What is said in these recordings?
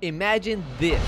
Imagine this.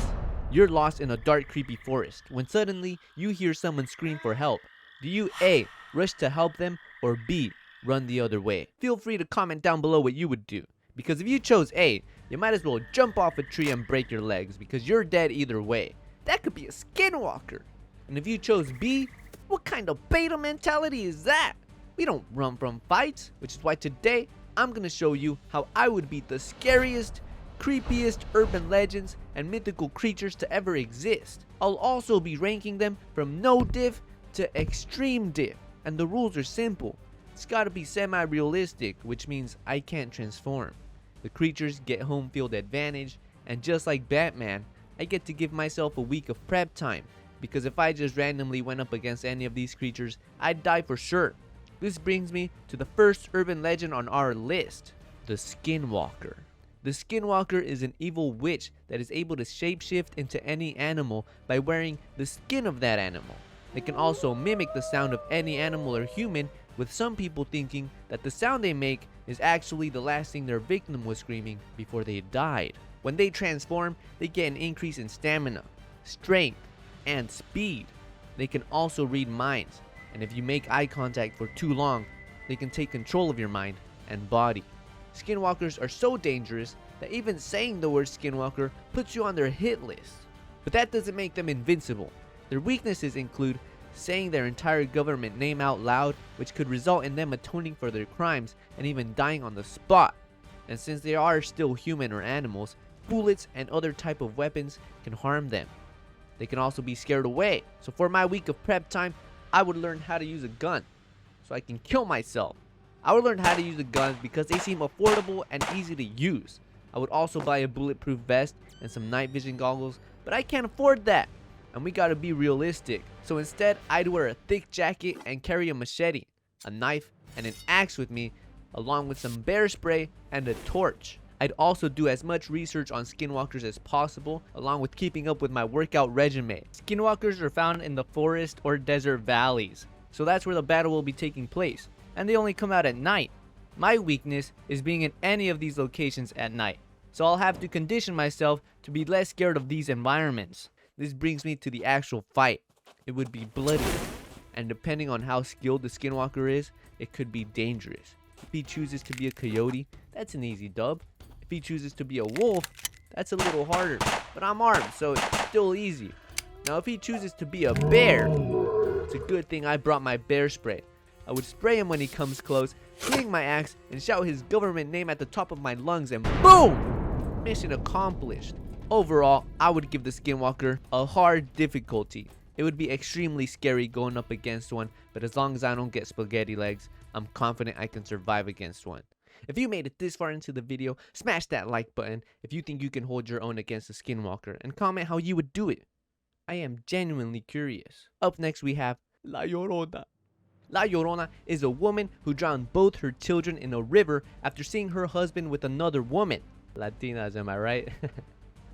You're lost in a dark, creepy forest when suddenly you hear someone scream for help. Do you A, rush to help them, or B, run the other way? Feel free to comment down below what you would do, because if you chose A, you might as well jump off a tree and break your legs because you're dead either way. That could be a skinwalker. And if you chose B, what kind of beta mentality is that? We don't run from fights, which is why today I'm gonna show you how I would beat the scariest, creepiest urban legends and mythical creatures to ever exist. I'll also be ranking them from no diff to extreme diff, and the rules are simple. It's gotta be semi-realistic, which means I can't transform. The creatures get home field advantage, and just like Batman, I get to give myself a week of prep time, because if I just randomly went up against any of these creatures, I'd die for sure. This brings me to the first urban legend on our list, the Skinwalker. The Skinwalker is an evil witch that is able to shapeshift into any animal by wearing the skin of that animal. They can also mimic the sound of any animal or human, with some people thinking that the sound they make is actually the last thing their victim was screaming before they died. When they transform, they get an increase in stamina, strength, and speed. They can also read minds, and if you make eye contact for too long, they can take control of your mind and body. Skinwalkers are so dangerous that even saying the word Skinwalker puts you on their hit list. But that doesn't make them invincible. Their weaknesses include saying their entire government name out loud, which could result in them atoning for their crimes and even dying on the spot. And since they are still human or animals, bullets and other type of weapons can harm them. They can also be scared away. So for my week of prep time, I would learn how to use a gun so I can kill myself. I would learn how to use the guns because they seem affordable and easy to use. I would also buy a bulletproof vest and some night vision goggles, but I can't afford that. And we gotta be realistic. So instead, I'd wear a thick jacket and carry a machete, a knife, and an axe with me, along with some bear spray and a torch. I'd also do as much research on skinwalkers as possible, along with keeping up with my workout regimen. Skinwalkers are found in the forest or desert valleys, so that's where the battle will be taking place, and they only come out at night. My weakness is being in any of these locations at night, so I'll have to condition myself to be less scared of these environments. This brings me to the actual fight. It would be bloody, and depending on how skilled the skinwalker is, it could be dangerous. If he chooses to be a coyote, that's an easy dub. If he chooses to be a wolf, that's a little harder, but I'm armed, so it's still easy. Now if he chooses to be a bear, it's a good thing I brought my bear spray. I would spray him when he comes close, swing my axe, and shout his government name at the top of my lungs, and boom! Mission accomplished. Overall, I would give the Skinwalker a hard difficulty. It would be extremely scary going up against one, but as long as I don't get spaghetti legs, I'm confident I can survive against one. If you made it this far into the video, smash that like button if you think you can hold your own against a Skinwalker, and comment how you would do it. I am genuinely curious. Up next we have La Llorona. La Llorona is a woman who drowned both her children in a river after seeing her husband with another woman. Latinas, am I right?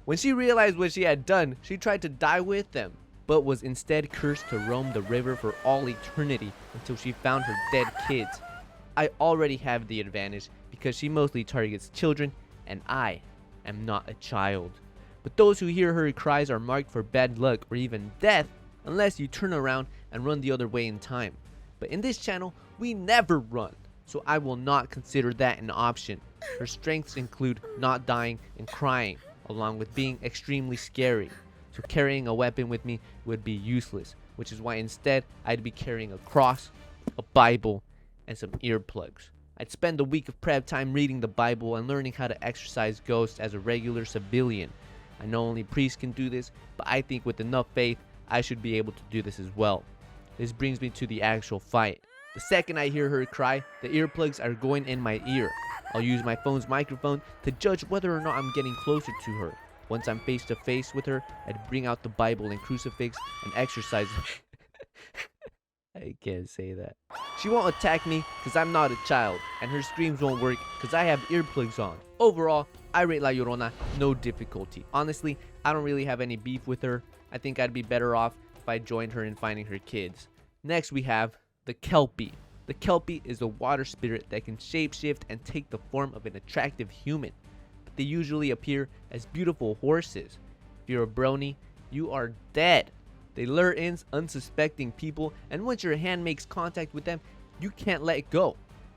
When she realized what she had done, she tried to die with them, but was instead cursed to roam the river for all eternity until she found her dead kids. I already have the advantage because she mostly targets children, and I am not a child. But those who hear her cries are marked for bad luck or even death unless you turn around and run the other way in time. But in this channel, we never run, so I will not consider that an option. Her strengths include not dying and crying, along with being extremely scary. So carrying a weapon with me would be useless, which is why instead I'd be carrying a cross, a Bible, and some earplugs. I'd spend a week of prep time reading the Bible and learning how to exorcise ghosts as a regular civilian. I know only priests can do this, but I think with enough faith, I should be able to do this as well. This brings me to the actual fight. The second I hear her cry, the earplugs are going in my ear. I'll use my phone's microphone to judge whether or not I'm getting closer to her. Once I'm face to face with her, I'd bring out the Bible and crucifix and exercise. I can't say that. She won't attack me because I'm not a child, and her screams won't work because I have earplugs on. Overall, I rate La Llorona no difficulty. Honestly, I don't really have any beef with her. I think I'd be better off if I joined her in finding her kids. Next we have the kelpie. The kelpie is a water spirit that can shapeshift and take the form of an attractive human. But they usually appear as beautiful horses. If you're a brony, you are dead. They lure in unsuspecting people, and once your hand makes contact with them, you can't let it go.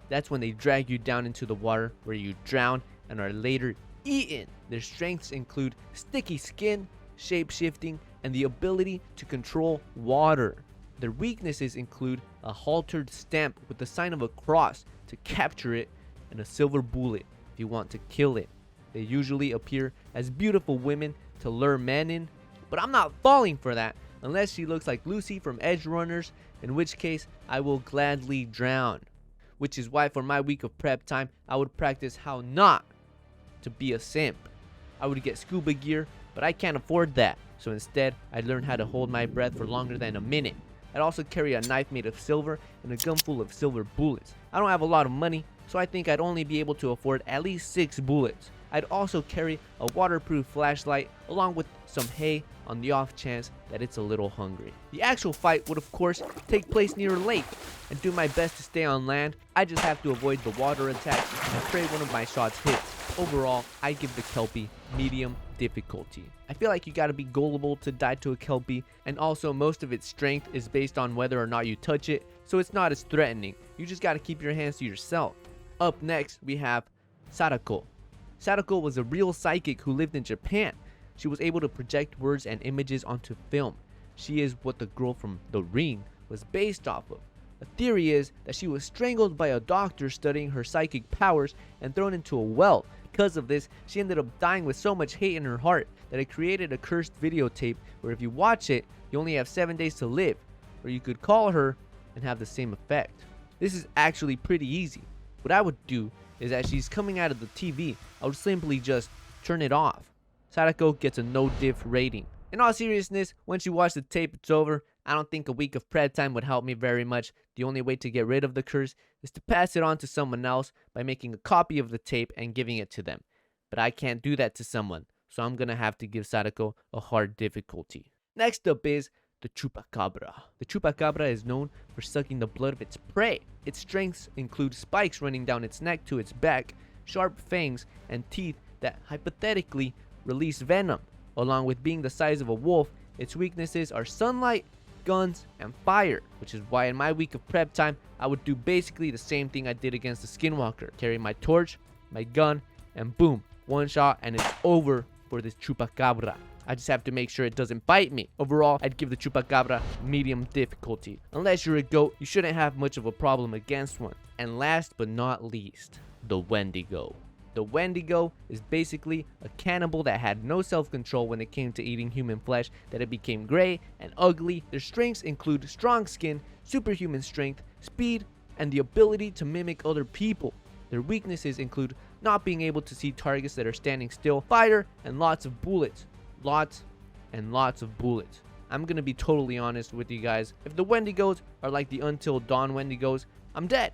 That's when they drag you down into the water where you drown and are later eaten. Their strengths include sticky skin, shape-shifting, and the ability to control water. Their weaknesses include a haltered stamp with the sign of a cross to capture it and a silver bullet if you want to kill it. They usually appear as beautiful women to lure men in, but I'm not falling for that unless she looks like Lucy from Edge Runners, in which case I will gladly drown. Which is why for my week of prep time, I would practice how not to be a simp. I would get scuba gear, but I can't afford that. So instead, I'd learn how to hold my breath for longer than a minute. I'd also carry a knife made of silver and a gun full of silver bullets. I don't have a lot of money, so I think I'd only be able to afford at least 6 bullets. I'd also carry a waterproof flashlight along with some hay on the off chance that it's a little hungry. The actual fight would of course take place near a lake, and do my best to stay on land. I just have to avoid the water attacks and pray one of my shots hits. Overall, I give the kelpie medium difficulty. I feel like you gotta be gullible to die to a kelpie, and also most of its strength is based on whether or not you touch it, so it's not as threatening. You just gotta keep your hands to yourself. Up next, we have Sadako. Sadako was a real psychic who lived in Japan. She was able to project words and images onto film. She is what the girl from The Ring was based off of. The theory is that she was strangled by a doctor studying her psychic powers and thrown into a well. Because of this, she ended up dying with so much hate in her heart that it created a cursed videotape where if you watch it, you only have 7 days to live, or you could call her and have the same effect. This is actually pretty easy. What I would do is as she's coming out of the TV, I would simply just turn it off. Sadako gets a no diff rating. In all seriousness, once you watch the tape, it's over. I don't think a week of prep time would help me very much. The only way to get rid of the curse is to pass it on to someone else by making a copy of the tape and giving it to them. But I can't do that to someone, so I'm gonna have to give Sadako a hard difficulty. Next up is the chupacabra. The chupacabra is known for sucking the blood of its prey. Its strengths include spikes running down its neck to its back, sharp fangs, and teeth that hypothetically release venom. Along with being the size of a wolf, its weaknesses are sunlight, guns, and fire, which is why in my week of prep time, I would do basically the same thing I did against the skinwalker. Carry my torch, my gun, and boom, one shot and it's over for this chupacabra. I just have to make sure it doesn't bite me. Overall, I'd give the chupacabra medium difficulty. Unless you're a goat, you shouldn't have much of a problem against one. And last but not least, the wendigo. The wendigo is basically a cannibal that had no self-control when it came to eating human flesh, that it became gray and ugly. Their strengths include strong skin, superhuman strength, speed, and the ability to mimic other people. Their weaknesses include not being able to see targets that are standing still, fire, and lots of bullets. Lots and lots of bullets. I'm gonna be totally honest with you guys. If the wendigos are like the Until Dawn wendigos, I'm dead.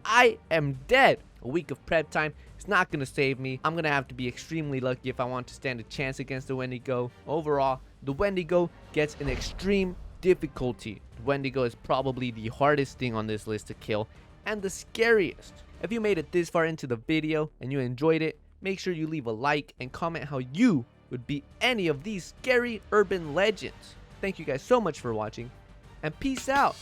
I am dead. A week of prep time is not going to save me. I'm going to have to be extremely lucky if I want to stand a chance against the wendigo. Overall, the wendigo gets an extreme difficulty. The wendigo is probably the hardest thing on this list to kill and the scariest. If you made it this far into the video and you enjoyed it, make sure you leave a like and comment how you would beat any of these scary urban legends. Thank you guys so much for watching, and peace out.